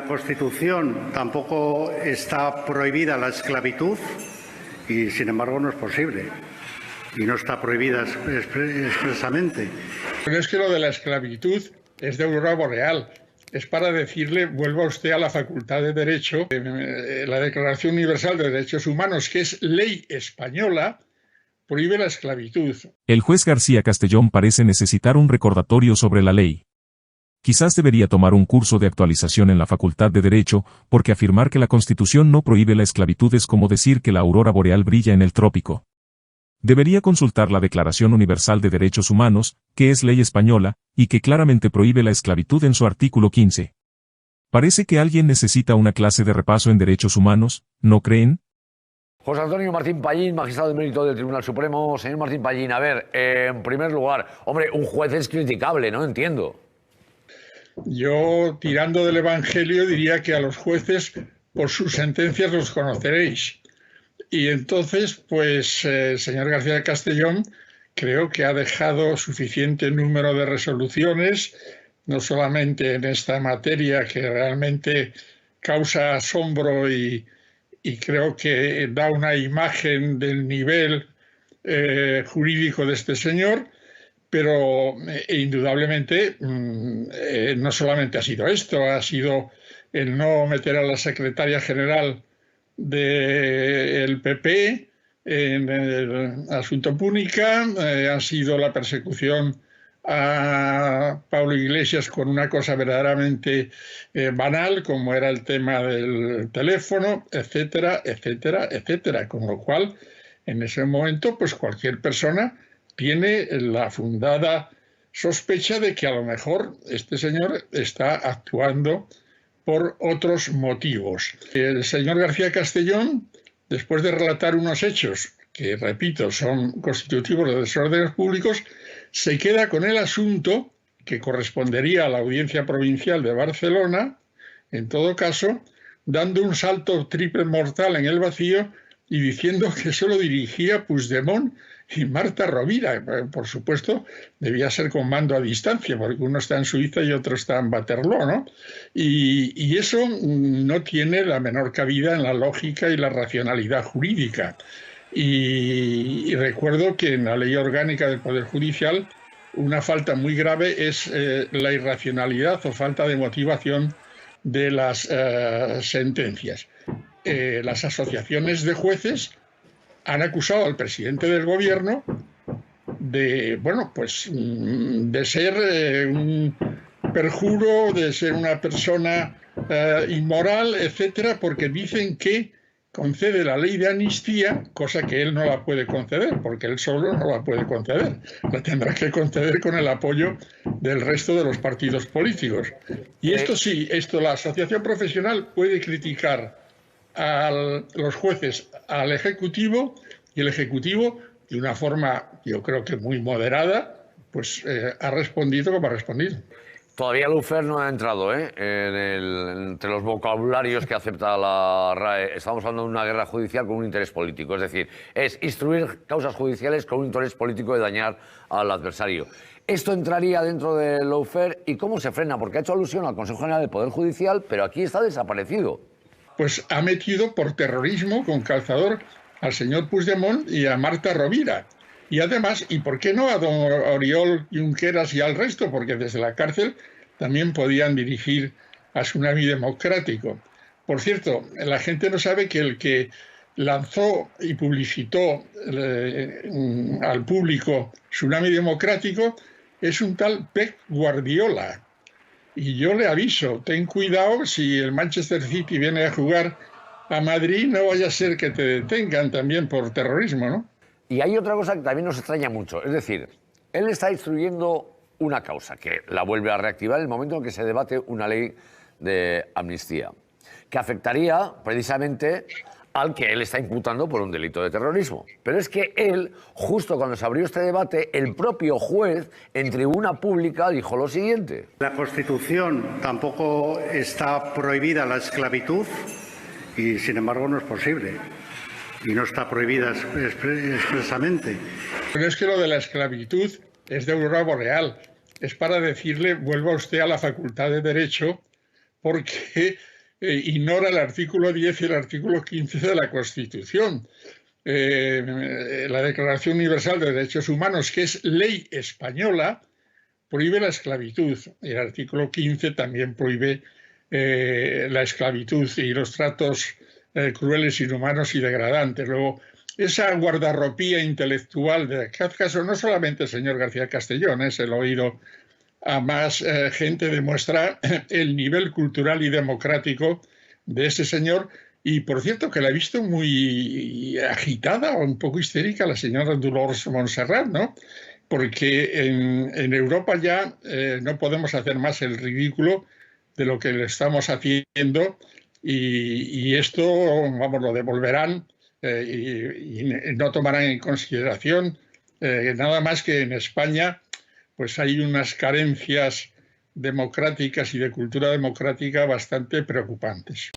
la Constitución tampoco está prohibida la esclavitud y, sin embargo, no es posible. Y no está prohibida expresamente. Pero es que lo de la esclavitud es de aurora boreal. Es para decirle, vuelva usted a la Facultad de Derecho, la Declaración Universal de Derechos Humanos, que es ley española, prohíbe la esclavitud. El juez García Castellón parece necesitar un recordatorio sobre la ley. Quizás debería tomar un curso de actualización en la Facultad de Derecho, porque afirmar que la Constitución no prohíbe la esclavitud es como decir que la aurora boreal brilla en el trópico. Debería consultar la Declaración Universal de Derechos Humanos, que es ley española, y que claramente prohíbe la esclavitud en su artículo 15. Parece que alguien necesita una clase de repaso en derechos humanos, ¿no creen? José Antonio Martín Pallín, magistrado de mérito del Tribunal Supremo. Señor Martín Pallín, a ver, en primer lugar, hombre, un juez es criticable, ¿no? Entiendo. Yo, tirando del Evangelio, diría que a los jueces, por sus sentencias los conoceréis. Y entonces, pues, señor García Castellón, creo que ha dejado suficiente número de resoluciones, no solamente en esta materia que realmente causa asombro y creo que da una imagen del nivel jurídico de este señor, pero indudablemente no solamente ha sido esto, ha sido el no meter a la secretaria general del PP en el asunto Púnica, ha sido la persecución a Pablo Iglesias con una cosa verdaderamente banal, como era el tema del teléfono, etcétera, etcétera, etcétera. Con lo cual, en ese momento, pues cualquier persona tiene la fundada sospecha de que a lo mejor este señor está actuando por otros motivos. El señor García Castellón, después de relatar unos hechos que, repito, son constitutivos de desórdenes públicos, se queda con el asunto que correspondería a la Audiencia Provincial de Barcelona, en todo caso, dando un salto triple mortal en el vacío y diciendo que eso lo dirigía Puigdemont y Marta Rovira. Por supuesto, debía ser con mando a distancia, porque uno está en Suiza y otro está en Waterloo, ¿no? Y eso no tiene la menor cabida en la lógica y la racionalidad jurídica. Y recuerdo que en la Ley Orgánica del Poder Judicial una falta muy grave es la irracionalidad o falta de motivación de las sentencias. Las asociaciones de jueces han acusado al presidente del gobierno de, bueno, pues de ser un perjuro, de ser una persona inmoral, etcétera, porque dicen que concede la ley de amnistía, cosa que él no la puede conceder, porque él solo no la puede conceder. La tendrá que conceder con el apoyo del resto de los partidos políticos. Y esto sí, la asociación profesional puede criticar a los jueces, al Ejecutivo, y el Ejecutivo, de una forma, yo creo que muy moderada, pues ha respondido como ha respondido. Todavía Lawfare no ha entrado entre los vocabularios que acepta la RAE. Estamos hablando de una guerra judicial con un interés político. Es decir, es instruir causas judiciales con un interés político de dañar al adversario. ¿Esto entraría dentro de Lawfare? ¿Y cómo se frena? Porque ha hecho alusión al Consejo General del Poder Judicial, pero aquí está desaparecido. Pues ha metido por terrorismo con calzador al señor Puigdemont y a Marta Rovira. Y además, ¿y por qué no a don Oriol Junqueras y al resto? Porque desde la cárcel también podían dirigir a Tsunami Democrático. Por cierto, la gente no sabe que el que lanzó y publicitó al público Tsunami Democrático es un tal Pep Guardiola. Y yo le aviso, ten cuidado, si el Manchester City viene a jugar a Madrid, no vaya a ser que te detengan también por terrorismo, ¿no? Y hay otra cosa que también nos extraña mucho. Es decir, él está instruyendo una causa que la vuelve a reactivar en el momento en que se debate una ley de amnistía, que afectaría precisamente al que él está imputando por un delito de terrorismo. Pero es que él, justo cuando se abrió este debate, el propio juez en tribuna pública dijo lo siguiente. La Constitución tampoco está prohibida la esclavitud y, sin embargo, no es posible. Y no está prohibida expresamente. Pero es que lo de la esclavitud es de aurora boreal. Es para decirle, vuelva usted a la Facultad de Derecho, porque ignora el artículo 10 y el artículo 15 de la Constitución. La Declaración Universal de Derechos Humanos, que es ley española, prohíbe la esclavitud. Y el artículo 15 también prohíbe la esclavitud y los tratos crueles, inhumanos y degradantes. Luego, esa guardarropía intelectual de que hace caso no solamente el señor García Castellón, se lo he oído a más gente, demuestra el nivel cultural y democrático de ese señor. Y por cierto que la he visto muy agitada o un poco histérica la señora Dolors Montserrat, ¿no? Porque en Europa ya no podemos hacer más el ridículo de lo que le estamos haciendo y esto, vamos, lo devolverán y no tomarán en consideración nada más que en España pues hay unas carencias democráticas y de cultura democrática bastante preocupantes.